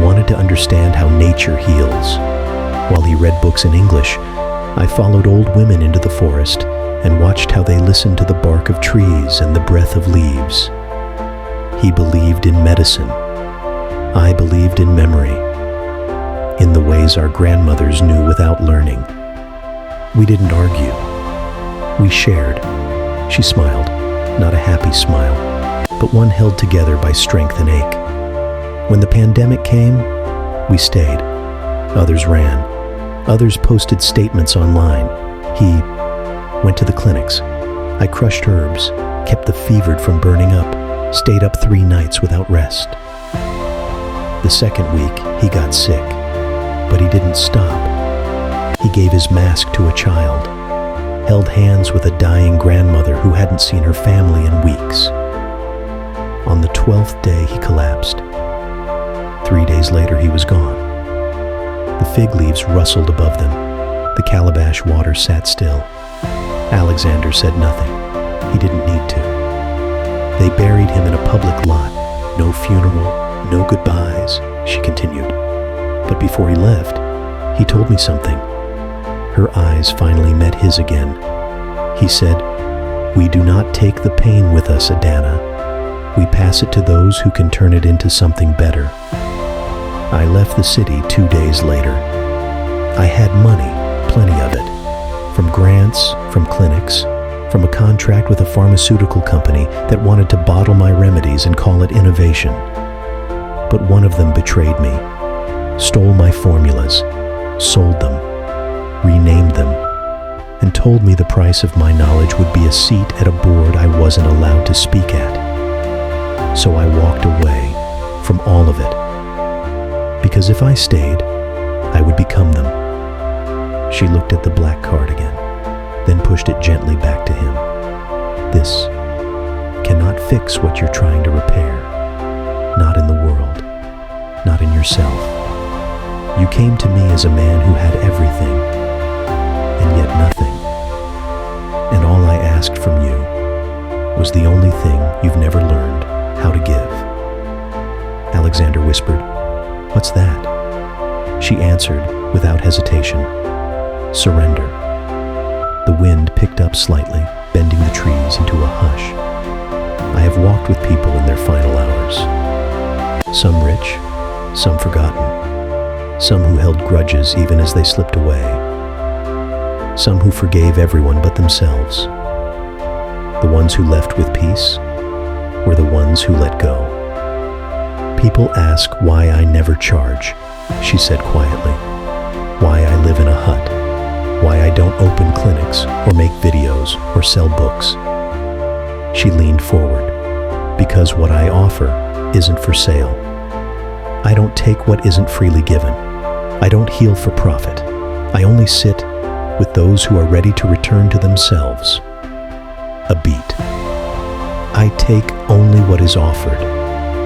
wanted to understand how nature heals. While he read books in English, I followed old women into the forest and watched how they listened to the bark of trees and the breath of leaves. He believed in medicine. I believed in memory, in the ways our grandmothers knew without learning. We didn't argue. We shared." She smiled, not a happy smile, but one held together by strength and ache. "When the pandemic came, we stayed. Others ran. Others posted statements online. He went to the clinics. I crushed herbs, kept the fevered from burning up, stayed up 3 nights without rest. The second week, he got sick, but he didn't stop. He gave his mask to a child, held hands with a dying grandmother who hadn't seen her family in weeks. On the 12th day, he collapsed. 3 days later, he was gone. The fig leaves rustled above them. The calabash water sat still. Alexander said nothing. He didn't need to. They buried him in a public lot. No funeral, no goodbyes, she continued. But before he left, he told me something. Her eyes finally met his again. He said, "We do not take the pain with us, Adanna. We pass it to those who can turn it into something better." I left the city 2 days later. I had money, plenty of it. From grants, from clinics, from a contract with a pharmaceutical company that wanted to bottle my remedies and call it innovation. But one of them betrayed me, stole my formulas, sold them, renamed them, and told me the price of my knowledge would be a seat at a board I wasn't allowed to speak at. So I walked away from all of it. Because if I stayed, I would become them. She looked at the black card again, then pushed it gently back to him. "This cannot fix what you're trying to repair. Not in the world, not in yourself. You came to me as a man who had everything, and yet nothing. And all I asked from you was the only thing you've never learned how to give." Alexander whispered, "What's that?" She answered without hesitation, "Surrender." The wind picked up slightly, bending the trees into a hush. I have walked with people in their final hours. Some rich, some forgotten. Some who held grudges even as they slipped away. Some who forgave everyone but themselves. The ones who left with peace were the ones who let go. "People ask why I never charge," she said quietly. "Why I live in a hut. Why I don't open clinics or make videos or sell books." She leaned forward. "Because what I offer isn't for sale. I don't take what isn't freely given. I don't heal for profit. I only sit with those who are ready to return to themselves." A beat. "I take only what is offered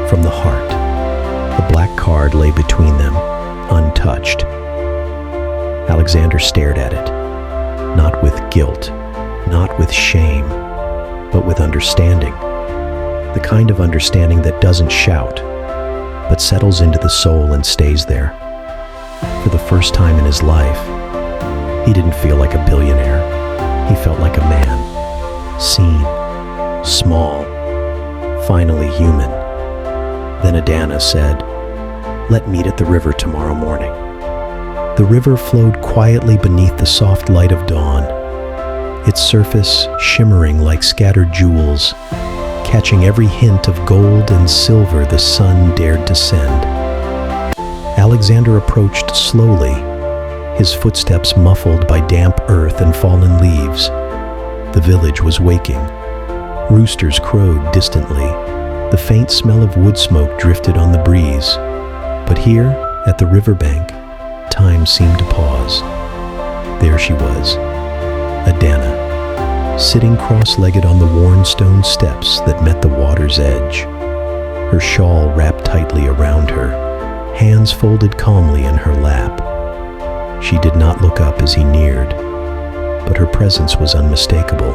from the heart." The black card lay between them, untouched. Alexander stared at it, not with guilt, not with shame, but with understanding. The kind of understanding that doesn't shout, but settles into the soul and stays there. For the first time in his life, he didn't feel like a billionaire. He felt like a man, seen, small, finally human. Then Adanna said, "Let's meet at the river tomorrow morning." The river flowed quietly beneath the soft light of dawn, its surface shimmering like scattered jewels, catching every hint of gold and silver the sun dared to send. Alexander approached slowly, his footsteps muffled by damp earth and fallen leaves. The village was waking. Roosters crowed distantly. The faint smell of wood smoke drifted on the breeze. But here, at the riverbank, time seemed to pause. There she was, Adanna, sitting cross-legged on the worn stone steps that met the water's edge. Her shawl wrapped tightly around her, hands folded calmly in her lap. She did not look up as he neared, but her presence was unmistakable.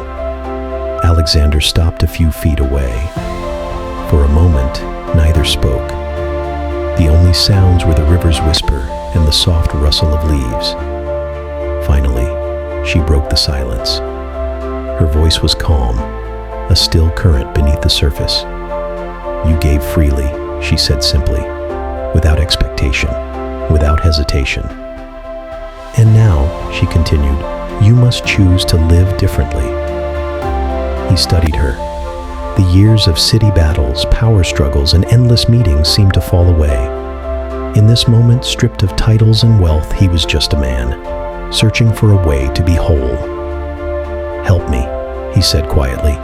Alexander stopped a few feet away. For a moment, neither spoke. The only sounds were the river's whisper and the soft rustle of leaves. Finally, she broke the silence. Her voice was calm, a still current beneath the surface. "You gave freely," she said simply, without expectation, without hesitation. "And now," she continued, "you must choose to live differently." He studied her. The years of city battles, power struggles, and endless meetings seemed to fall away. In this moment, stripped of titles and wealth, he was just a man, searching for a way to be whole. "Help me," he said quietly.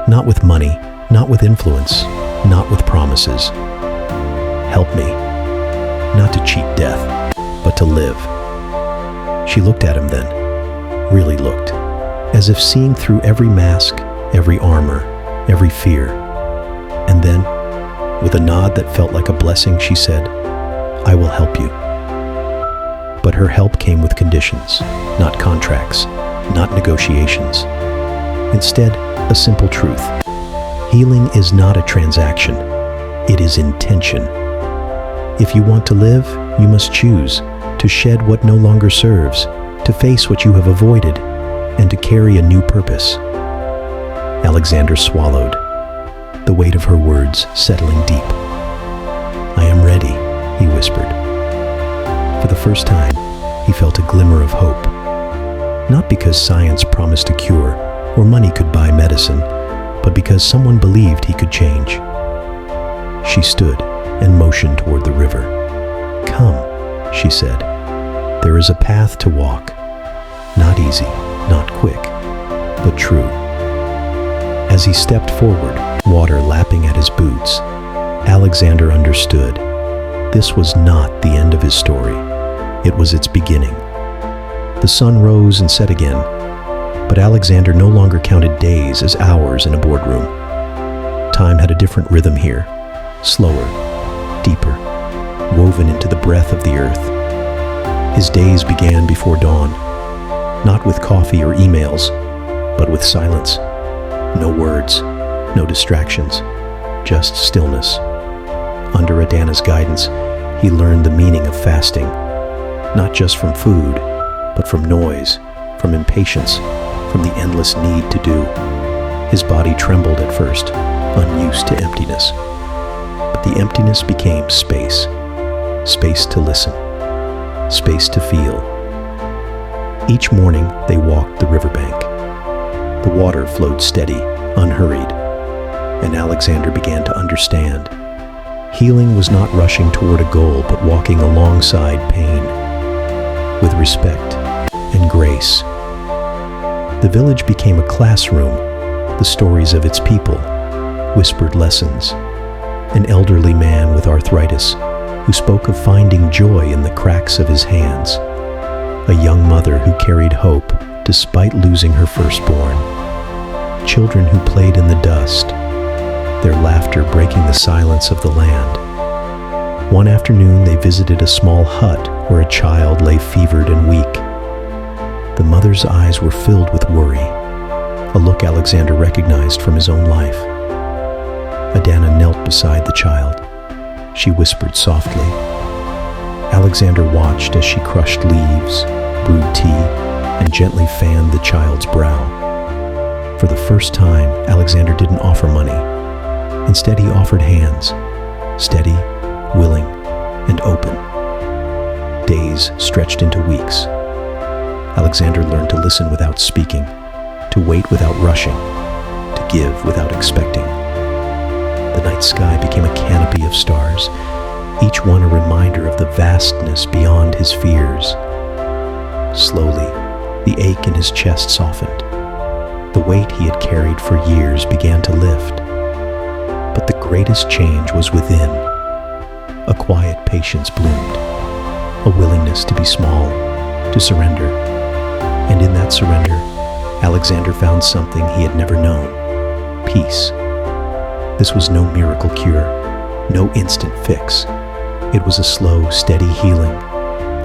"Not with money, not with influence, not with promises. Help me, not to cheat death, but to live." She looked at him then, really looked, as if seeing through every mask, every armor, every fear. And then, with a nod that felt like a blessing, she said, "I will help you." But her help came with conditions, not contracts, not negotiations. Instead, a simple truth. Healing is not a transaction. It is intention. If you want to live, you must choose to shed what no longer serves, to face what you have avoided, and to carry a new purpose. Alexander swallowed, the weight of her words settling deep. "I am ready," he whispered. For the first time, he felt a glimmer of hope. Not because science promised a cure or money could buy medicine, but because someone believed he could change. She stood and motioned toward the river. "Come," she said. "There is a path to walk. Not easy, not quick, but true." As he stepped forward, water lapping at his boots, Alexander understood. This was not the end of his story. It was its beginning. The sun rose and set again, but Alexander no longer counted days as hours in a boardroom. Time had a different rhythm here, slower, deeper, woven into the breath of the earth. His days began before dawn, not with coffee or emails, but with silence. No words, no distractions, just stillness. Under Adanna's guidance, he learned the meaning of fasting, not just from food, but from noise, from impatience, from the endless need to do. His body trembled at first, unused to emptiness. But the emptiness became space, space to listen, space to feel. Each morning, they walked the riverbank. The water flowed steady, unhurried, and Alexander began to understand. Healing was not rushing toward a goal, but walking alongside pain, with respect and grace. The village became a classroom, the stories of its people, whispered lessons. An elderly man with arthritis who spoke of finding joy in the cracks of his hands. A young mother who carried hope despite losing her firstborn. Children who played in the dust, their laughter breaking the silence of the land. One afternoon, they visited a small hut where a child lay fevered and weak. The mother's eyes were filled with worry, a look Alexander recognized from his own life. Adanna knelt beside the child. She whispered softly. Alexander watched as she crushed leaves, brewed tea, and gently fanned the child's brow. For the first time, Alexander didn't offer money. Instead, he offered hands, steady, willing, and open. Days stretched into weeks. Alexander learned to listen without speaking, to wait without rushing, to give without expecting. The night sky became a canopy of stars, each one a reminder of the vastness beyond his fears. Slowly, the ache in his chest softened. The weight he had carried for years began to lift. But the greatest change was within. A quiet patience bloomed, a willingness to be small, to surrender. And in that surrender, Alexander found something he had never known: peace. This was no miracle cure, no instant fix. It was a slow, steady healing,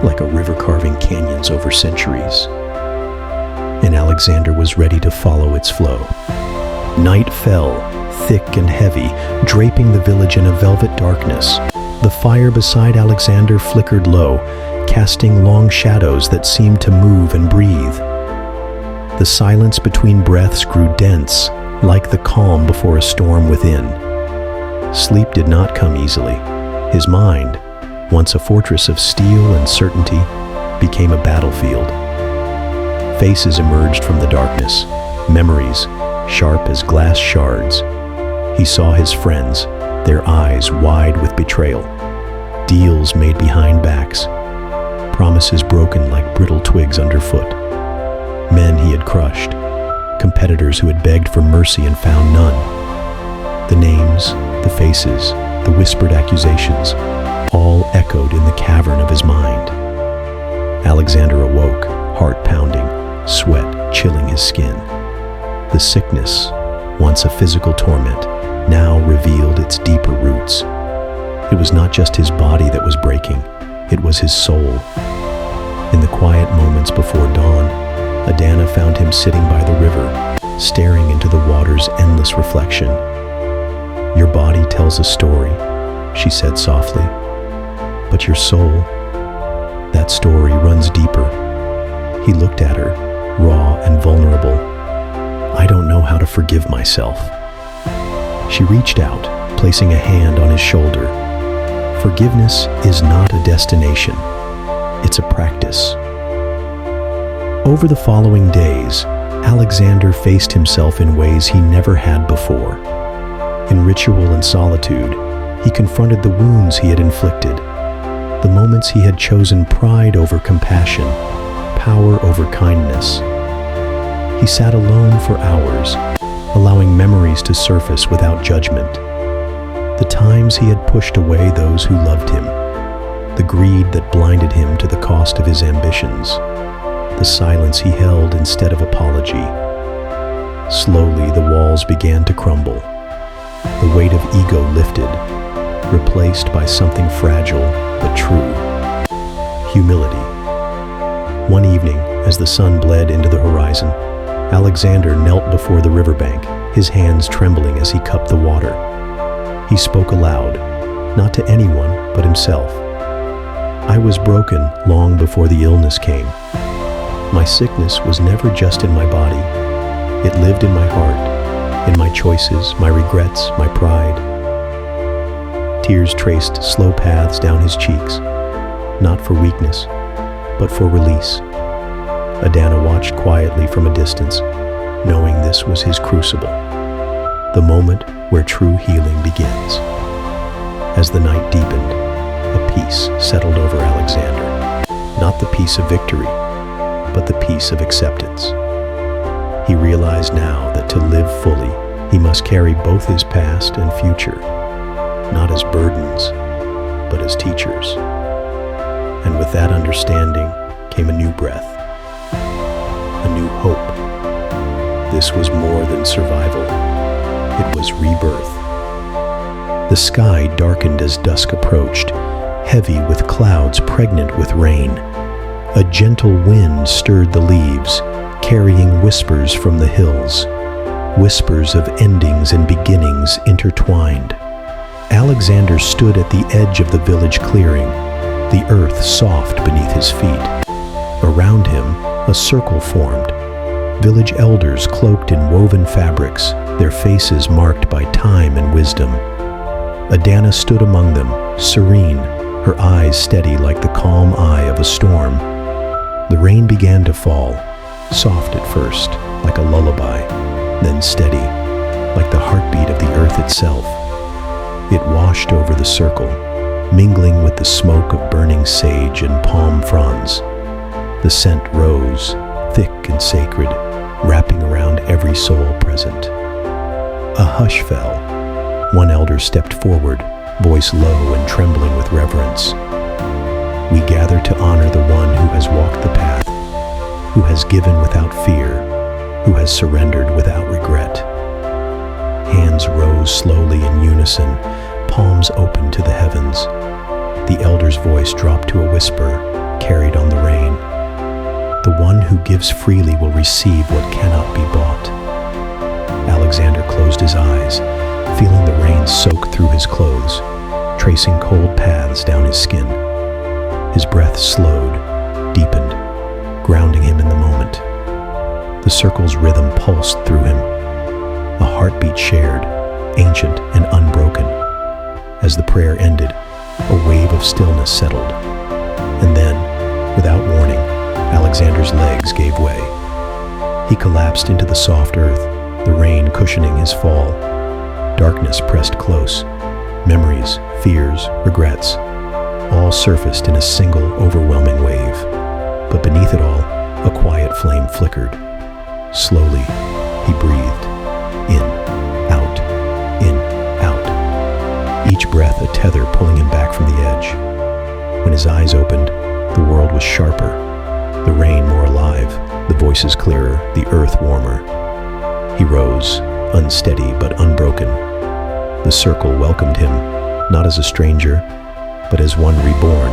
like a river carving canyons over centuries. And Alexander was ready to follow its flow. Night fell, thick and heavy, draping the village in a velvet darkness. The fire beside Alexander flickered low, casting long shadows that seemed to move and breathe. The silence between breaths grew dense, like the calm before a storm within. Sleep did not come easily. His mind, once a fortress of steel and certainty, became a battlefield. Faces emerged from the darkness, memories sharp as glass shards. He saw his friends, their eyes wide with betrayal, deals made behind backs, promises broken like brittle twigs underfoot. Men he had crushed, competitors who had begged for mercy and found none. The names, the faces, the whispered accusations, all echoed in the cavern of his mind. Alexander awoke, heart pounding, sweat chilling his skin. The sickness, once a physical torment, now revealed its deeper roots. It was not just his body that was breaking, it was his soul. In the quiet moments before dawn, Adanna found him sitting by the river, staring into the water's endless reflection. "Your body tells a story," she said softly, "but your soul, that story runs deeper." He looked at her, raw and vulnerable. "I don't know how to forgive myself." She reached out, placing a hand on his shoulder. "Forgiveness is not a destination, it's a practice." Over the following days, Alexander faced himself in ways he never had before. In ritual and solitude, he confronted the wounds he had inflicted, the moments he had chosen pride over compassion, power over kindness. He sat alone for hours, allowing memories to surface without judgment. The times he had pushed away those who loved him, the greed that blinded him to the cost of his ambitions, the silence he held instead of apology. Slowly, the walls began to crumble. The weight of ego lifted, replaced by something fragile but true: humility. One evening, as the sun bled into the horizon, Alexander knelt before the riverbank, his hands trembling as he cupped the water. He spoke aloud, not to anyone but himself. "I was broken long before the illness came. My sickness was never just in my body. It lived in my heart, in my choices, my regrets, my pride." Tears traced slow paths down his cheeks, not for weakness, but for release. Adanna watched quietly from a distance, knowing this was his crucible, the moment where true healing begins. As the night deepened, a peace settled over Alexander, not the peace of victory, but the peace of acceptance. He realized now that to live fully, he must carry both his past and future, not as burdens, but as teachers. And with that understanding came a new breath, a new hope. This was more than survival. It was rebirth. The sky darkened as dusk approached, heavy with clouds pregnant with rain. A gentle wind stirred the leaves, carrying whispers from the hills, whispers of endings and beginnings intertwined. Alexander stood at the edge of the village clearing, the earth soft beneath his feet. Around him, a circle formed, village elders cloaked in woven fabrics, their faces marked by time and wisdom. Adanna stood among them, serene, her eyes steady like the calm eye of a storm. The rain began to fall, soft at first, like a lullaby, then steady, like the heartbeat of the earth itself. It washed over the circle, mingling with the smoke of burning sage and palm fronds. The scent rose, thick and sacred, wrapping around every soul present. A hush fell. One elder stepped forward, voice low and trembling with reverence. "We gather to honor the one who has walked the path, who has given without fear, who has surrendered without regret." Hands rose slowly in unison, palms open to the heavens. The elder's voice dropped to a whisper, carried on the rain. "The one who gives freely will receive what cannot be bought." Alexander closed his eyes, feeling the rain soak through his clothes, tracing cold paths down his skin. His breath slowed, deepened, grounding him in the moment. The circle's rhythm pulsed through him, a heartbeat shared, ancient and unbroken. As the prayer ended, a wave of stillness settled. And then, without warning, Alexander's legs gave way. He collapsed into the soft earth, the rain cushioning his fall. Darkness pressed close. Memories, fears, regrets, all surfaced in a single overwhelming wave. But beneath it all, a quiet flame flickered. Slowly, he breathed. In, out, in, out. Each breath a tether pulling him back from the edge. When his eyes opened, the world was sharper, the rain more alive. the voices clearer, the earth warmer. He rose, unsteady but unbroken. The circle welcomed him, not as a stranger, but as one reborn.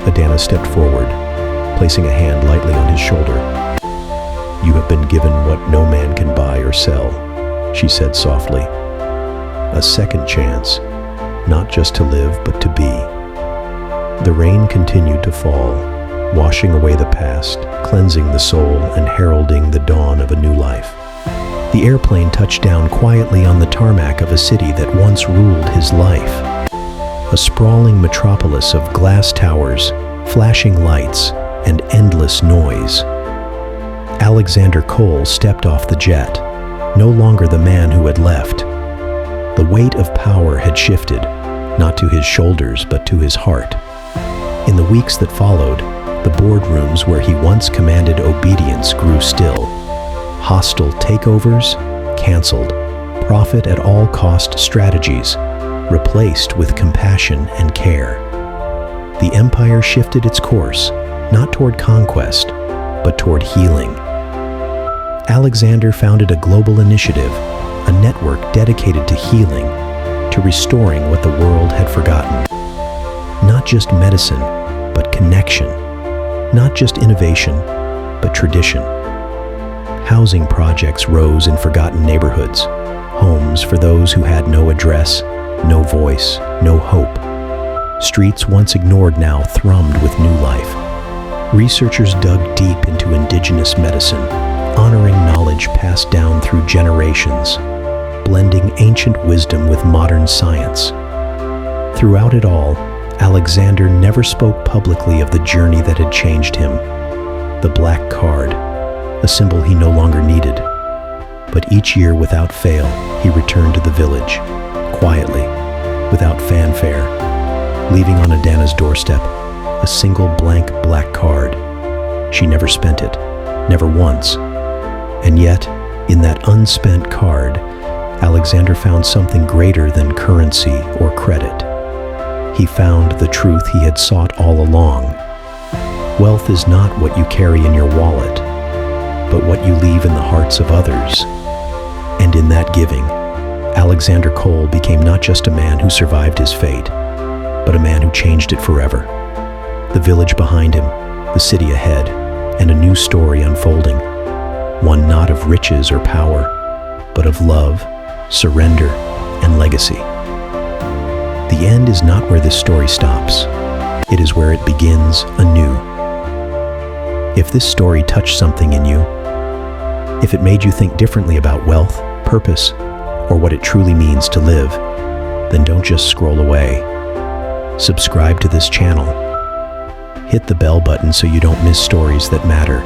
Adanna stepped forward, placing a hand lightly on his shoulder. "You have been given what no man can buy or sell," she said softly. "A second chance, not just to live, but to be." The rain continued to fall, washing away the past, cleansing the soul and heralding the dawn of a new life. The airplane touched down quietly on the tarmac of a city that once ruled his life. A sprawling metropolis of glass towers, flashing lights, and endless noise. Alexander Cole stepped off the jet, no longer the man who had left. The weight of power had shifted, not to his shoulders, but to his heart. In the weeks that followed, the boardrooms where he once commanded obedience grew still. Hostile takeovers canceled, profit at all cost strategies replaced with compassion and care. The empire shifted its course, not toward conquest, but toward healing. Alexander founded a global initiative, a network dedicated to healing, to restoring what the world had forgotten. Not just medicine, but connection. Not just innovation, but tradition. Housing projects rose in forgotten neighborhoods, homes for those who had no address, no voice, no hope. Streets once ignored now thrummed with new life. Researchers dug deep into indigenous medicine, honoring knowledge passed down through generations, blending ancient wisdom with modern science. Throughout it all, Alexander never spoke publicly of the journey that had changed him. The black card, a symbol he no longer needed. But each year, without fail, he returned to the village, quietly, without fanfare, leaving on Adanna's doorstep a single blank black card. She never spent it, never once. And yet, in that unspent card, Alexander found something greater than currency or credit. He found the truth he had sought all along. Wealth is not what you carry in your wallet, but what you leave in the hearts of others. And in that giving, Alexander Cole became not just a man who survived his fate, but a man who changed it forever. The village behind him, the city ahead, and a new story unfolding. One not of riches or power, but of love, surrender, and legacy. The end is not where this story stops. It is where it begins anew. If this story touched something in you, if it made you think differently about wealth, purpose, or what it truly means to live, then don't just scroll away. Subscribe to this channel. Hit the bell button so you don't miss stories that matter.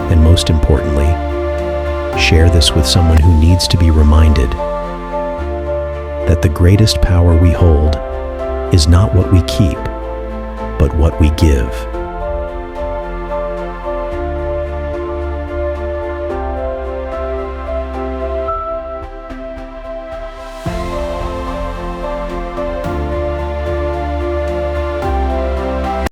And most importantly, share this with someone who needs to be reminded that the greatest power we hold is not what we keep, but what we give.